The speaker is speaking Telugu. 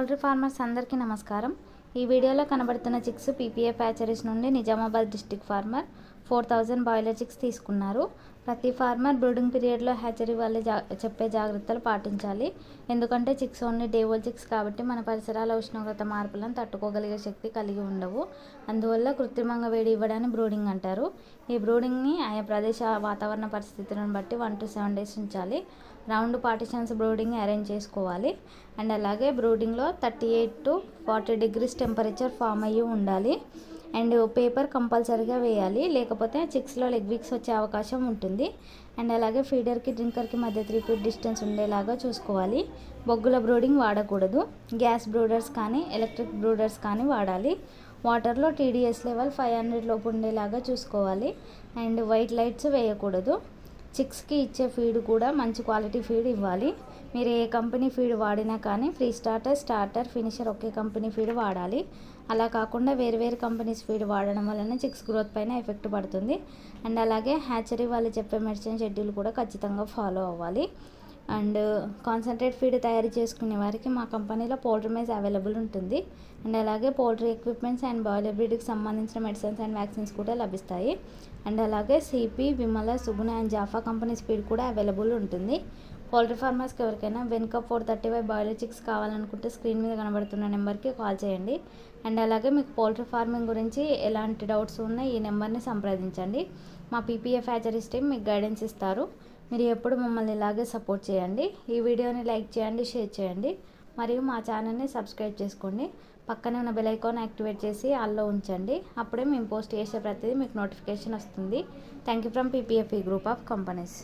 పౌల్ట్రీ ఫార్మర్స్ అందరికీ నమస్కారం. ఈ వీడియోలో కనబడుతున్న చిక్స్ పీపీఎఫ్ హ్యాచరీస్ నుండి Nizamabad district farmer 4000 broiler chicks తీసుకున్నారు. ప్రతి ఫార్మర్ బ్రూడింగ్ పీరియడ్లో హ్యాచరీ వాళ్ళు చెప్పే జాగ్రత్తలు పాటించాలి. ఎందుకంటే chicks only day old chicks కాబట్టి మన పరిసరాల ఉష్ణోగ్రత మార్పులను తట్టుకోగలిగే శక్తి కలిగి ఉండవు. అందువల్ల కృత్రిమంగా వేడి ఇవ్వడాన్ని బ్రూడింగ్ అంటారు. ఈ బ్రూడింగ్ని ఆయా ప్రదేశ వాతావరణ పరిస్థితులను బట్టి 1 to 7 days ఉంచాలి. రౌండ్ పార్టిషన్స్ బ్రూడింగ్ అరేంజ్ చేసుకోవాలి. అండ్ అలాగే బ్రూడింగ్లో 38 to 40 degrees టెంపరేచర్ ఫామ్ అయ్యి ఉండాలి. అండ్ పేపర్ కంపల్సరీగా వేయాలి, లేకపోతే చిక్స్లో లెగ్ వీక్స్ వచ్చే అవకాశం ఉంటుంది. అండ్ అలాగే ఫీడర్కి డ్రింకర్కి మధ్య 3 feet డిస్టెన్స్ ఉండేలాగా చూసుకోవాలి. బొగ్గుల బ్రూడింగ్ వాడకూడదు. గ్యాస్ బ్రూడర్స్ కానీ ఎలక్ట్రిక్ బ్రూడర్స్ కానీ వాడాలి. వాటర్లో టీడీఎస్ లెవెల్ 500 లోపు ఉండేలాగా చూసుకోవాలి. అండ్ వైట్ లైట్స్ వేయకూడదు. చిక్స్కి ఇచ్చే ఫీడ్ కూడా మంచి క్వాలిటీ ఫీడ్ ఇవ్వాలి. మీరు ఏ కంపెనీ ఫీడ్ వాడినా కానీ ఫ్రీ స్టార్టర్, ఫినిషర్ ఒకే కంపెనీ ఫీడ్ వాడాలి. అలా కాకుండా వేరు కంపెనీస్ ఫీడ్ వాడడం వలన చిక్స్ గ్రోత్ పైన ఎఫెక్ట్ పడుతుంది. అండ్ అలాగే హ్యాచరీ వాళ్ళు చెప్పే మెడిసిన్ షెడ్యూల్ కూడా ఖచ్చితంగా ఫాలో అవ్వాలి. అండ్ కాన్సన్ట్రేట్ ఫీడ్ తయారు చేసుకునే వారికి మా కంపెనీలో పౌల్ట్రీ మేజ్ అవైలబుల్ ఉంటుంది. అండ్ అలాగే పౌల్ట్రీ ఎక్విప్మెంట్స్ అండ్ బాయిలర్ బ్రీడ్కి సంబంధించిన మెడిసిన్స్ అండ్ వ్యాక్సిన్స్ కూడా లభిస్తాయి. అండ్ అలాగే CP, Vimala, Suguna and Jaffa companies feed కూడా అవైలబుల్ ఉంటుంది. పౌల్ట్రీ ఫార్మర్స్కి ఎవరికైనా వెనుక 435 బాయిలర్ చిక్స్ కావాలనుకుంటే స్క్రీన్ మీద కనబడుతున్న నెంబర్కి కాల్ చేయండి. అండ్ అలాగే మీకు పౌల్ట్రీ ఫార్మింగ్ గురించి ఎలాంటి డౌట్స్ ఉన్నా ఈ నెంబర్ని సంప్రదించండి. మా పీపీఎఫ్ హ్యాచరీస్ టీమ్ మీకు గైడెన్స్ ఇస్తారు. మీరు ఎప్పుడు మమ్మల్ని ఇలాగే సపోర్ట్ చేయండి. ఈ వీడియోని లైక్ చేయండి, షేర్ చేయండి, మరియు మా ఛానల్ని సబ్స్క్రైబ్ చేసుకోండి. పక్కనే ఉన్న బెల్ ఐకాన్ యాక్టివేట్ చేసి ఆల్లో ఉంచండి. అప్పుడే మేము పోస్ట్ చేసే ప్రతిదీ మీకు నోటిఫికేషన్ వస్తుంది. Thank you from PPF group of companies.